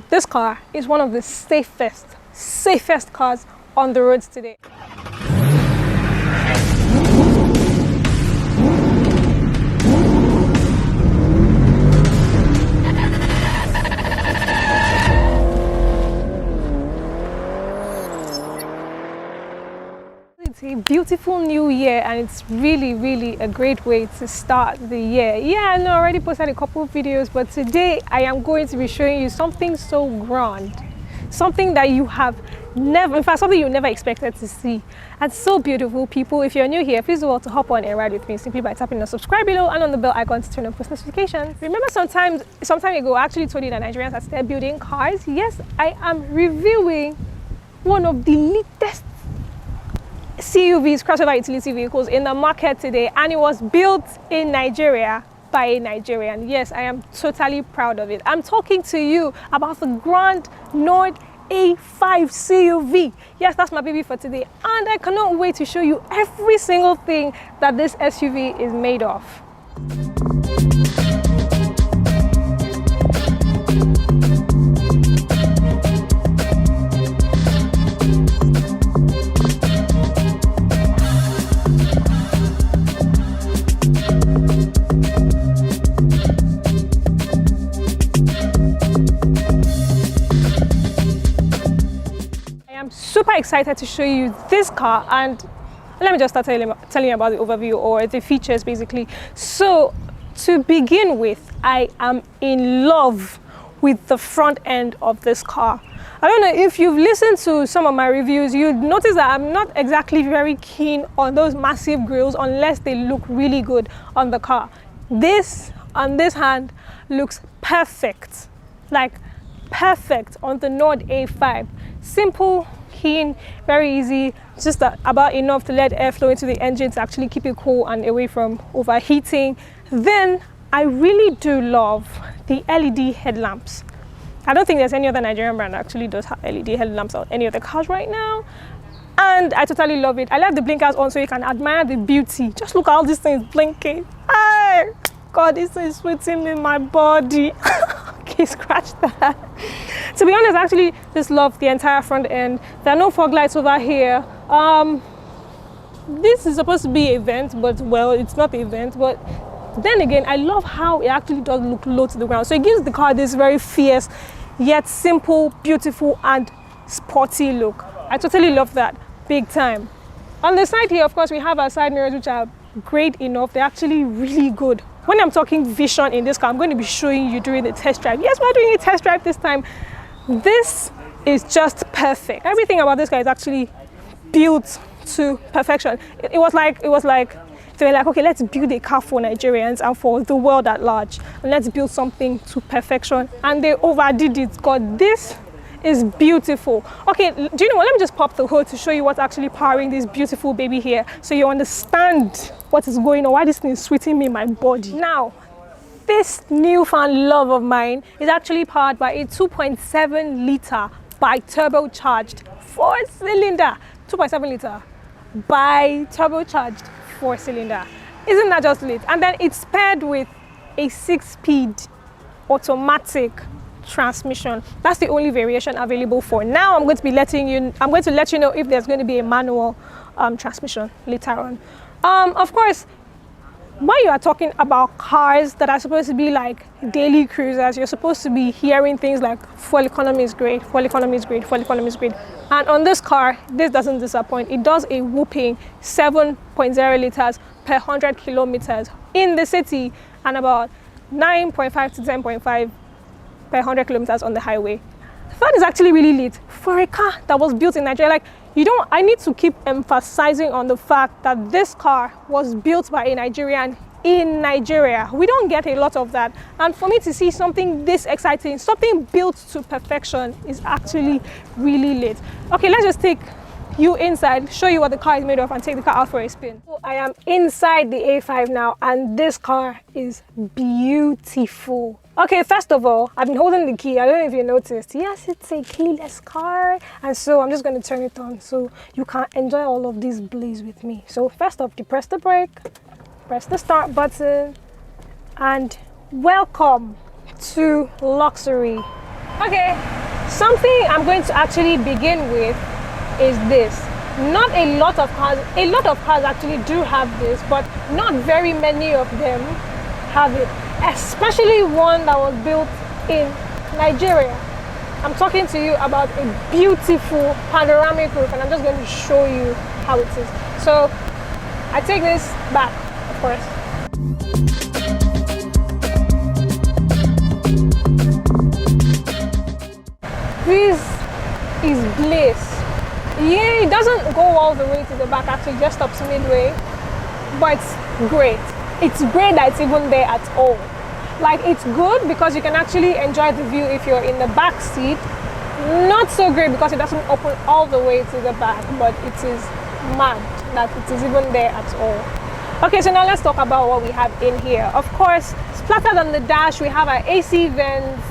This car is one of the safest cars on the roads today. It's a beautiful new year and it's really a great way to start the year. Yeah, I know I already posted a couple of videos, but today I am going to be showing you something so grand, something that you have never, in fact something you never expected to see, and so beautiful. People, if you're new here, please do well to hop on and ride with me simply by tapping the subscribe below and on the bell icon to turn on post notifications. Remember some time ago I actually told you that Nigerians are still building cars. Yes, I am reviewing one of the latest CUVs, crossover utility vehicles in the market today, and it was built in Nigeria by a Nigerian. Yes, I am totally proud of it. I'm talking to you about the Grand Nord A5 CUV. Yes, that's my baby for today, and I cannot wait to show you every single thing that this SUV is made of. Super excited to show you this car, and let me just start telling you about the overview or the features basically. So to begin with, I am in love with the front end of this car. I don't know if you've listened to some of my reviews, you'd notice that I'm not exactly very keen on those massive grills unless they look really good on the car. This on this hand looks perfect, like perfect on the Nord A5. Simple, clean, very easy, just about enough to let air flow into the engine to actually keep it cool and away from overheating. Then I really do love the LED headlamps. I don't think there's any other Nigerian brand that actually does have LED headlamps on any of the cars right now, and I totally love it. I left the blinkers on so you can admire the beauty. Just look at all these things blinking. Hey, God, this is sweating in my body. Okay, scratch that. To be honest, I actually just love the entire front end. There are no fog lights over here. This is supposed to be an event, but well, it's not the event. But then again, I love how it actually does look low to the ground. So it gives the car this very fierce, yet simple, beautiful, and sporty look. I totally love that, big time. On the side here, of course, we have our side mirrors, which are great enough. They're actually really good. When I'm talking vision in this car, I'm going to be showing you during the test drive. Yes, we're doing a test drive this time. This is just perfect. Everything about this car is actually built to perfection. It was like they were like, okay, let's build a car for Nigerians and for the world at large, and let's build something to perfection. And they overdid it. God, this is beautiful. Okay, do you know what? Let me just pop the hood to show you what's actually powering this beautiful baby here, so you understand what is going on, why this thing is sweating me in my body. Now, this newfound love of mine is actually powered by a 2.7 liter bi-turbocharged 4-cylinder. 2.7 liter bi-turbocharged 4-cylinder. Isn't that just lit? And then it's paired with a 6-speed automatic transmission. That's the only variation available for now. I'm going to let you know if there's going to be a manual transmission later on. Of course, when you are talking about cars that are supposed to be like daily cruisers, you're supposed to be hearing things like fuel economy is great, fuel economy is great, fuel economy is great. And on this car, this doesn't disappoint. It does a whooping 7.0 liters per 100 kilometers in the city and about 9.5 to 10.5 per 100 kilometers on the highway. That is actually really lit for a car that was built in Nigeria. Like, I need to keep emphasizing on the fact that this car was built by a Nigerian in Nigeria. We don't get a lot of that. And for me to see something this exciting, something built to perfection, is actually really lit. Okay, let's just take you inside, show you what the car is made of, and take the car out for a spin. So I am inside the A5 now, and this car is beautiful. Okay, first of all, I've been holding the key. I don't know if you noticed. Yes, it's a keyless car, and so I'm just going to turn it on so you can enjoy all of this blaze with me. So first off, you press the brake, press the start button, and welcome to luxury. Okay, something I'm going to actually begin with is this. Not a lot of cars actually do have this, but not very many of them have it, especially one that was built in Nigeria. I'm talking to you about a beautiful panoramic roof, and I'm just going to show you how it is. So I take this back, of course. This is bliss. Yeah, it doesn't go all the way to the back, actually just stops midway, but it's great. It's great that it's even there at all. Like, it's good because you can actually enjoy the view if you're in the back seat. Not so great because it doesn't open all the way to the back, but it is mad that it is even there at all. Okay, so now let's talk about what we have in here. Of course, splattered on the dash, we have our AC vents,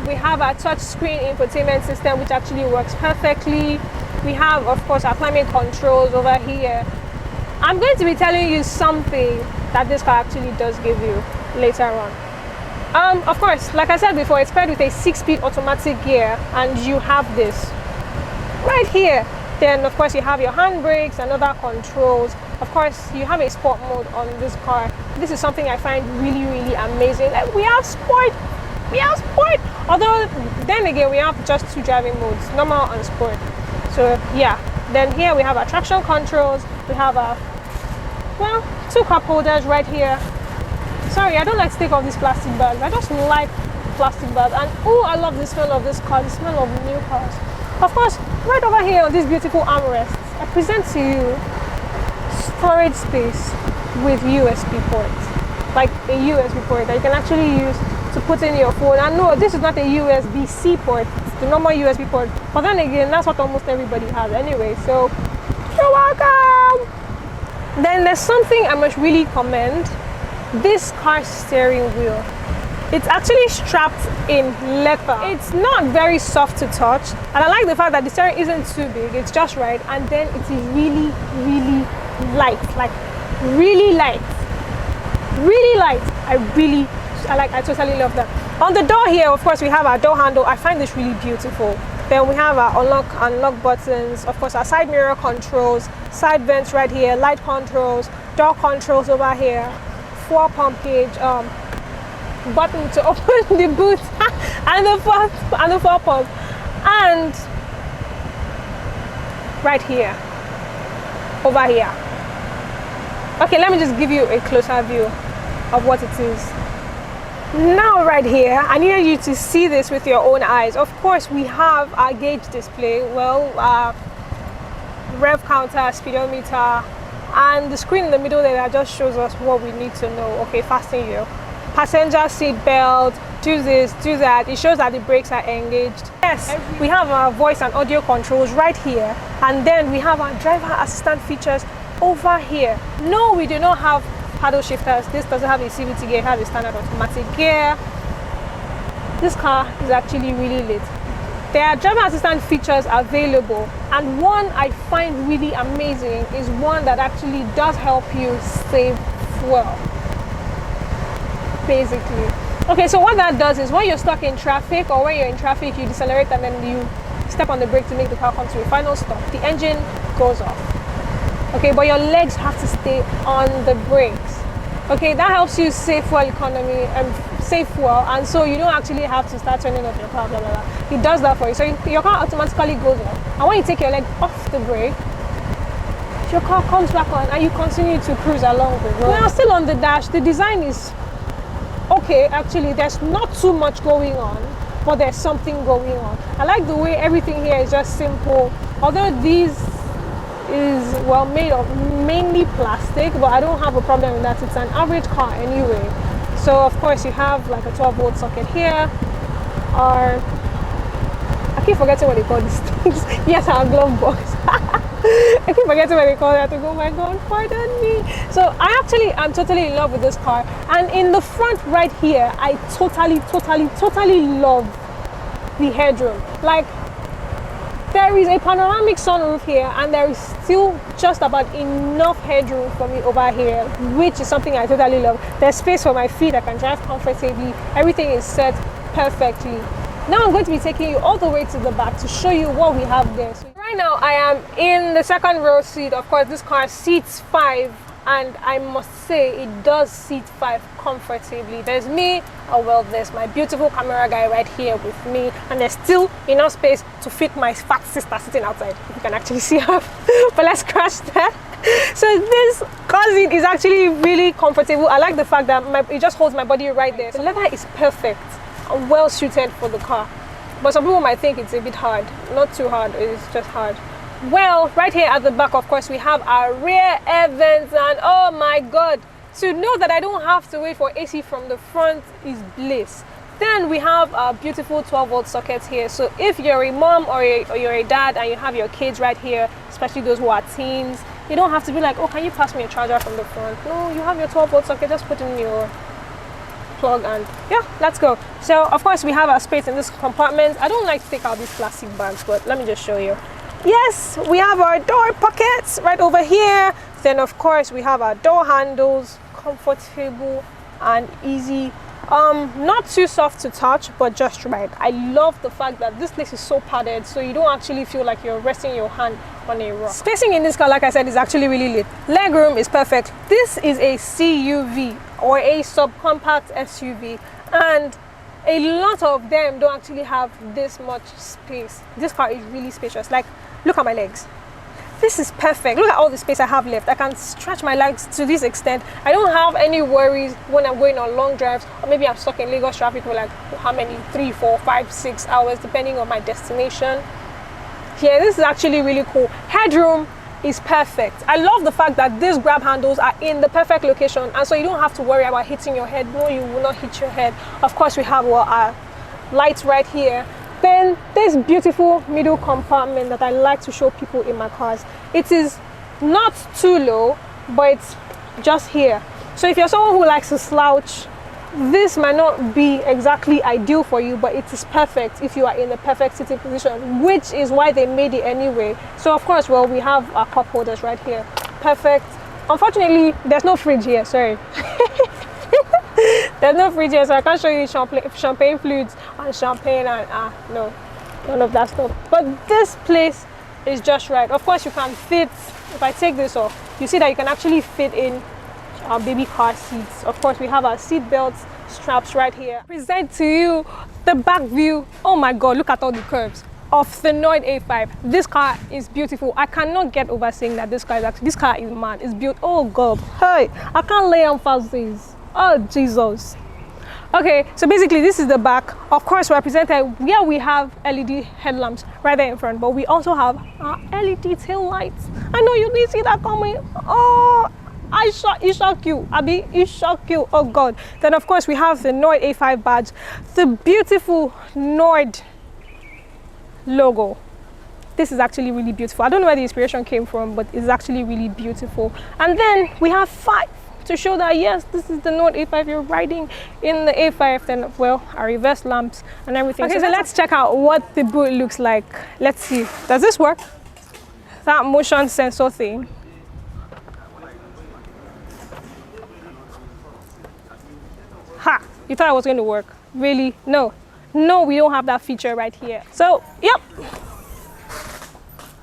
we have our touchscreen infotainment system, which actually works perfectly. We have, of course, our climate controls over here. I'm going to be telling you something that this car actually does give you later on. Of course, like I said before, it's paired with a 6-speed automatic gear, and you have this right here. Then, of course, you have your handbrakes and other controls. Of course, you have a sport mode on this car. This is something I find really, really amazing. Like, we have sport. Although, then again, we have just 2 driving modes, normal and sport. So yeah, then here we have our traction controls. We have our, well, 2 cup holders right here. Sorry, I don't like to take off these plastic bags. I just like plastic bags. And oh, I love the smell of this car, the smell of new cars. Of course, right over here on this beautiful armrest, I present to you storage space with USB ports. Like a USB port that you can actually use to put in your phone. And no, this is not a USB-C port, it's the normal USB port. But then again, that's what almost everybody has anyway, so you're welcome. Then there's something I must really commend. This car steering wheel. It's actually strapped in leather. It's not very soft to touch, and I like the fact that the steering isn't too big, it's just right, and then it is really, really light. Like, really light. Really light. I totally love that. On the door here, of course, we have our door handle. I find this really beautiful. Then we have our unlock and lock buttons. Of course, our side mirror controls, side vents right here, light controls, door controls over here, 4-pump gauge, button to open the boot, and the 4 pump, and right here, over here. Okay, let me just give you a closer view of what it is. Now right here, I need you to see this with your own eyes. Of course, we have our gauge display, well, rev counter, speedometer, and the screen in the middle there that just shows us what we need to know. Okay, fasten your passenger seat belt, do this, do that. It shows that the brakes are engaged. Yes, we have our voice and audio controls right here, and then we have our driver assistant features over here. No, we do not have paddle shifters. This doesn't have a CVT gear, it has a standard automatic gear. This car is actually really lit. There are driver assistant features available, and one I find really amazing is one that actually does help you save fuel, basically. Okay, so what that does is when you're stuck in traffic, or when you're in traffic, you decelerate and then you step on the brake to make the car come to a final stop, the engine goes off. Okay, but your legs have to stay on the brakes. Okay, that helps you save fuel economy and save fuel, and so you don't actually have to start turning off your car, blah, blah, blah. It does that for you. So your car automatically goes off, and when you take your leg off the brake, your car comes back on and you continue to cruise along the road. Now, still on the dash, the design is okay. Actually, there's not too much going on, but there's something going on. I like the way everything here is just simple, although these is, well, made of mainly plastic, but I don't have a problem with that. It's an average car anyway. So of course you have like a 12-volt socket here, or I keep forgetting what they call these things. Yes, our glove box. I keep forgetting what they call that. Oh my god, pardon me. So I'm totally in love with this car, and in the front right here, I totally love the headroom. Like, there is a panoramic sunroof here, and there is still just about enough headroom for me over here, which is something I totally love. There's space for my feet, I can drive comfortably, everything is set perfectly. Now I'm going to be taking you all the way to the back to show you what we have there. So right now I am in the second row seat. Of course, this car seats 5, and I must say it does seat 5 comfortably. There's me, oh well, there's my beautiful camera guy right here with me, and there's still enough space to fit my fat sister sitting outside, if you can actually see her. But let's crash that. So this car seat is actually really comfortable. I like the fact that it just holds my body right there. The leather is perfect and well suited for the car, but some people might think it's a bit hard. Not too hard, it's just hard. Well, right here at the back, of course, we have our rear air vents, and oh my god, to know that I don't have to wait for AC from the front is bliss. Then we have our beautiful 12-volt sockets here. So if you're a mom or you're a dad and you have your kids right here, especially those who are teens, you don't have to be like, oh, can you pass me a charger from the front? No, you have your 12-volt socket, just put in your plug and yeah, let's go. So of course we have our space in this compartment. I don't like to take out these plastic bags, but let me just show you. Yes, we have our door pockets right over here. Then of course we have our door handles, comfortable and easy. Not too soft to touch, but just right. I love the fact that this place is so padded, so you don't actually feel like you're resting your hand on a rock. Spacing in this car, like I said, is actually really lit. Legroom is perfect. This is a CUV or a subcompact SUV, and a lot of them don't actually have this much space. This car is really spacious. Like, look at my legs. This is perfect. Look at all the space I have left. I can stretch my legs to this extent. I don't have any worries when I'm going on long drives, or maybe I'm stuck in Lagos traffic for like how many, 3, 4, 5, 6 hours, depending on my destination. Yeah, this is actually really cool. Headroom is perfect. I love the fact that these grab handles are in the perfect location, and so you don't have to worry about hitting your head. No, you will not hit your head. Of course, we have our lights right here. Then this beautiful middle compartment that I like to show people in my cars. It is not too low, but it's just here. So if you're someone who likes to slouch, this might not be exactly ideal for you, but it is perfect if you are in the perfect sitting position, which is why they made it anyway. So of course, well, we have our cup holders right here. Perfect. Unfortunately, there's no fridge here, sorry. There's no fridge here, so I can't show you champagne fluids and champagne and no, none of that stuff. But this place is just right. Of course, you can fit, if I take this off, you see that you can actually fit in our baby car seats. Of course, we have our seat belts, straps right here. Present to you the back view. Oh my god, look at all the curves of the Noid A5. This car is beautiful. I cannot get over saying that this car is mad. It's built. Oh god, hey, I can't lay emphasis. Oh Jesus. Okay, so basically this is the back. Of course, represented where we have LED headlamps right there in front, but we also have our LED tail lights. I know you didn't see that coming. Oh, it shocked you. Abi, it shocked you. Oh god. Then of course we have the Noid A5 badge, the beautiful Noid logo. This is actually really beautiful. I don't know where the inspiration came from, but it's actually really beautiful. And then we have 5 to show that yes, this is the Noid A5. You're riding in the A5. Then well, our reverse lamps and everything. Okay, so let's check out what the boot looks like. Let's see. Does this work? That motion sensor thing. Ha! You thought it was going to work? Really? No. No, we don't have that feature right here. So, yep.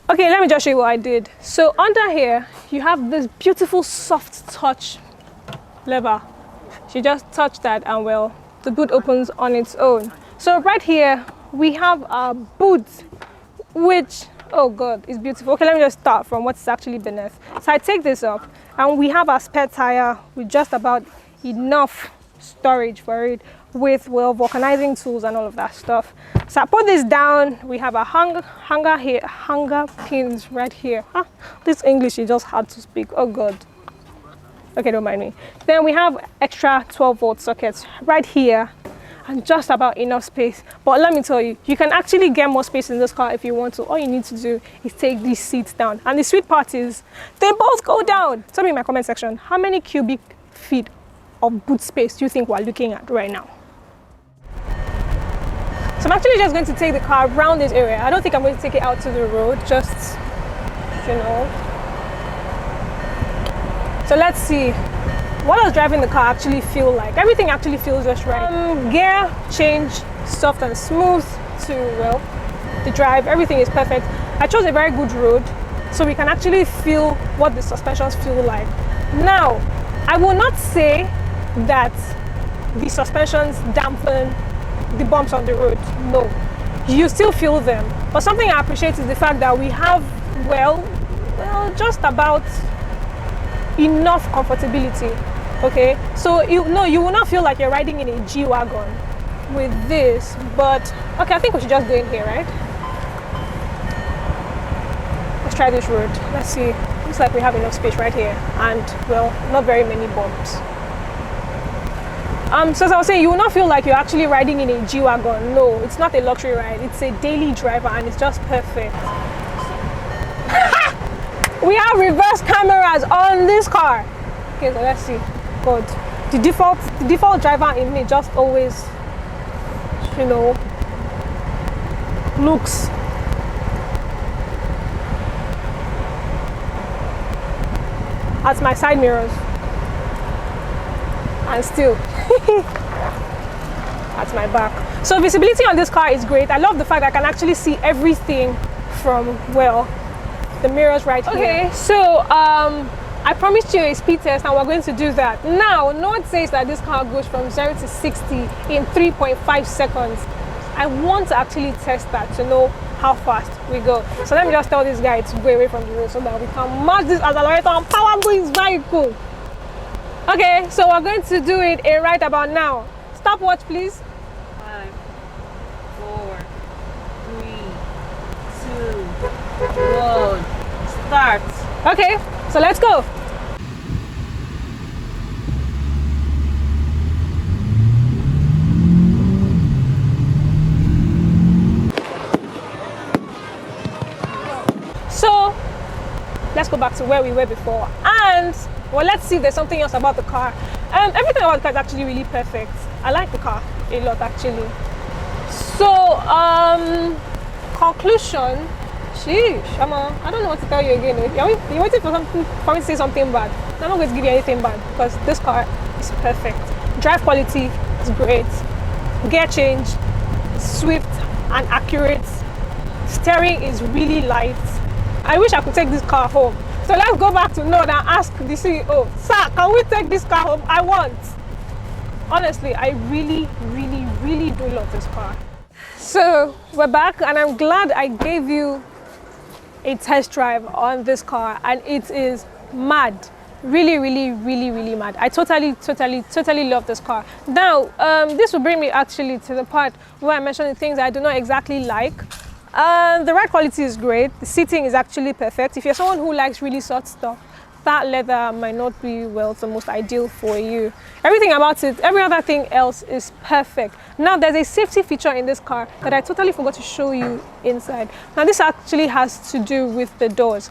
Okay, let me just show you what I did. So under here, you have this beautiful soft touch lever. You just touch that and well, the boot opens on its own. So right here, we have our boot, which, oh god, is beautiful. Okay, let me just start from what's actually beneath. So I take this up and we have our spare tire with just about enough storage for it, with well vulcanizing tools and all of that stuff. So I put this down. We have a hanger pins right here. This English is just hard to speak. Oh god. Okay, don't mind me. Then we have extra 12-volt sockets right here and just about enough space. But let me tell you, you can actually get more space in this car if you want to. All you need to do is take these seats down. And the sweet part is they both go down. Tell me in my comment section, how many cubic feet of boot space do you think we're looking at right now? So I'm actually just going to take the car around this area. I don't think I'm going to take it out to the road, just, you know. So let's see, what does driving the car actually feel like? Everything actually feels just right. Gear change soft and smooth to, well, the drive. Everything is perfect. I chose a very good road, so we can actually feel what the suspensions feel like. Now, I will not say that the suspensions dampen the bumps on the road. No, you still feel them. But something I appreciate is the fact that we have, well, just about enough comfortability. Okay, so you will not feel like you're riding in a G-Wagon with this. But okay, I think we should just go in here, right? Let's try this road. Let's see. Looks like we have enough space right here, and well, not very many bumps. So as I was saying, you will not feel like you're actually riding in a G-Wagon. No, it's not a luxury ride. It's a daily driver, and it's just perfect. We have reverse cameras on this car. Okay, so let's see. God, the default driver in me just always, you know, looks. At my side mirrors, and still at my back. So visibility on this car is great. I love the fact that I can actually see everything from, well, the mirrors right here. Okay, so I promised you a speed test, and we're going to do that. Now, note says that this car goes from 0 to 60 in 3.5 seconds. I want to actually test that to know how fast we go. So let me just tell this guy to go away from the road so that we can match this accelerator and power his vehicle. Okay, so we're going to do it right about now. Stopwatch, please. 5, 4, 3, 2, 1. Start. Okay, so let's go. So let's go back to where we were before, and well, let's see if there's something else about the car. Everything about the car is actually really perfect. I like the car a lot, actually. So conclusion, sheesh, I don't know what to tell you again. You're waiting for me to say something bad. I'm not going to give you anything bad because this car is perfect. Drive quality is great. Gear change is swift and accurate. Steering is really light. I wish I could take this car home. So let's go back to Nord and ask the CEO, sir, can we take this car home? I want. Honestly, I really, really, really do love this car. So we're back, and I'm glad I gave you a test drive on this car, and it is mad. Really, really, really, really mad. I totally love this car. Now, this will bring me actually to the part where I mentioned the things I do not exactly like. The ride quality is great. The seating is actually perfect. If you're someone who likes really soft stuff, that leather might not be, well, the most ideal for you. Everything about it, every other thing else is perfect. Now, there's a safety feature in this car that I totally forgot to show you inside. Now, this actually has to do with the doors.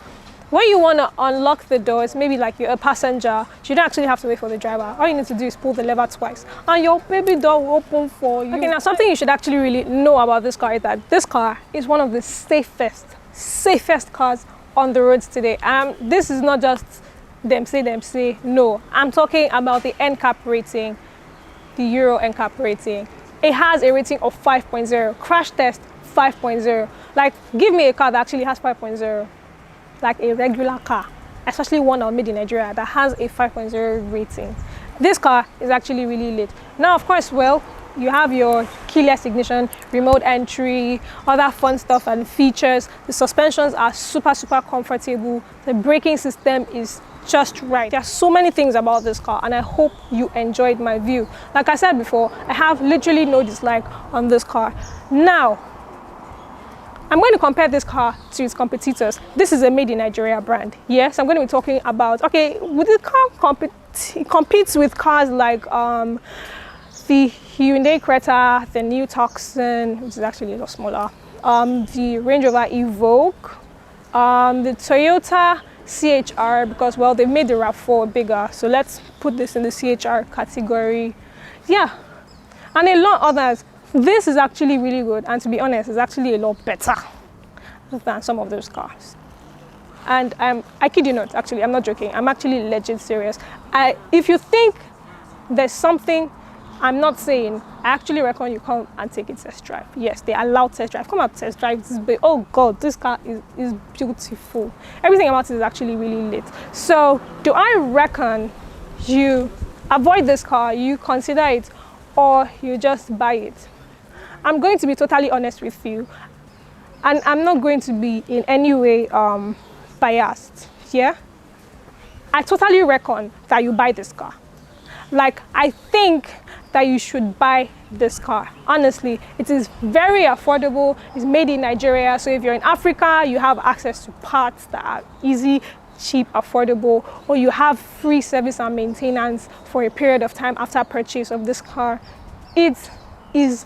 When you want to unlock the doors, maybe like you're a passenger, you don't actually have to wait for the driver. All you need to do is pull the lever twice, and your baby door will open for you. Okay, now something you should actually really know about this car is that this car is one of the safest cars on the roads today. This is not just them say, no. I'm talking about the NCAP rating, the Euro-NCAP rating. It has a rating of 5.0, crash test 5.0. Like, give me a car that actually has 5.0. Like a regular car, especially one made in Nigeria that has a 5.0 rating. This car is actually really lit. Now, of course, well, you have your keyless ignition, remote entry, other fun stuff and features. The suspensions are super comfortable. The braking system is just right. There are so many things about this car, and I hope you enjoyed my view. Like I said before, I have literally no dislike on this car. Now, I'm going to compare this car to its competitors. This is a made in Nigeria brand. Yes, I'm going to be talking about, okay, with the car competes with cars like the Hyundai Creta, the new Tucson, which is actually a lot smaller, the Range Rover Evoque, the Toyota CHR, because, well, they made the RAV4 bigger. So let's put this in the CHR category. Yeah, and a lot of others. This is actually really good, and to be honest, it's actually a lot better than some of those cars. And I kid you not, actually, I'm not joking. I'm actually legit serious. If you think there's something I'm not saying, I actually recommend you come and take a test drive. Yes, they allow test drive. Come and test drive this, but oh god, this car is beautiful. Everything about it is actually really lit. So do I reckon you avoid this car, you consider it, or you just buy it? I'm going to be totally honest with you, and I'm not going to be in any way biased. Yeah, I totally reckon that you buy this car. Like, I think that you should buy this car. Honestly, it is very affordable. It's made in Nigeria, so if you're in Africa, you have access to parts that are easy, cheap, affordable, or you have free service and maintenance for a period of time after purchase of this car. It is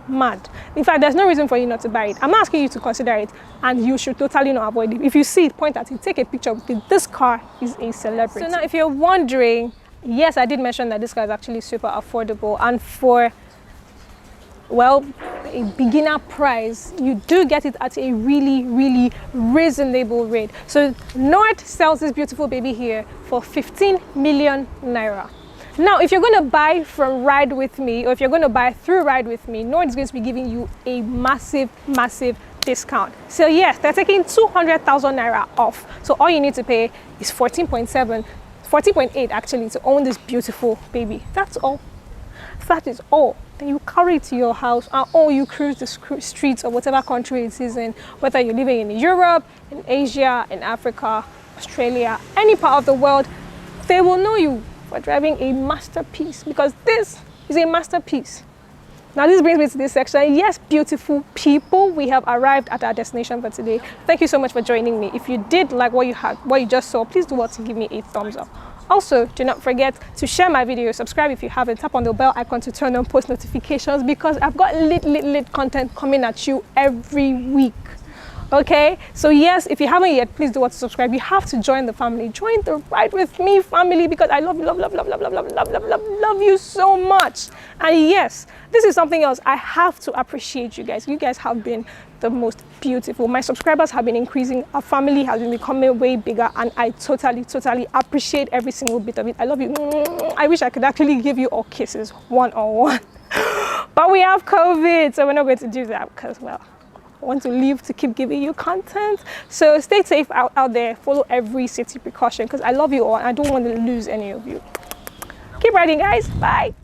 mad. In fact, there's no reason for you not to buy it. I'm not asking you to consider it, and you should totally not avoid it. If you see it, point at it, take a picture with it. This car is a celebrity. So now, if you're wondering, yes, I did mention that this car is actually super affordable, and for, well, a beginner price, you do get it at a really, really reasonable rate. So Nord sells this beautiful baby here for 15 million naira. Now, if you're going to buy from Ride With Me, or if you're going to buy through Ride With Me, Nord is going to be giving you a massive, massive discount. So yes, they're taking 200,000 naira off. So all you need to pay is 14.8 actually to own this beautiful baby. That's all. That is all. Then you carry it to your house, or you cruise the streets of whatever country it is in, whether you're living in Europe, in Asia, in Africa, Australia, any part of the world. They will know you for driving a masterpiece, because this is a masterpiece. Now this brings me to this section. Yes, beautiful people, we have arrived at our destination for today. Thank you so much for joining me. If you did like what you just saw, please do what to give me a thumbs up. Also, do not forget to share my video, subscribe if you haven't, tap on the bell icon to turn on post notifications, because I've got lit content coming at you every week. Okay, so yes, if you haven't yet, please do what to subscribe. You have to join the family, join the Ride With Me family, because I love you, love you so much. And yes, this is something else. I have to appreciate you guys. You guys have been the most beautiful. My subscribers have been increasing. Our family has been becoming way bigger, and I totally appreciate every single bit of it. I love you. I wish I could actually give you all kisses one-on-one, but we have COVID, so we're not going to do that, because, well, I want to live to keep giving you content. So stay safe out there. Follow every safety precaution, because I love you all and I don't want to lose any of you. Keep riding, guys. Bye.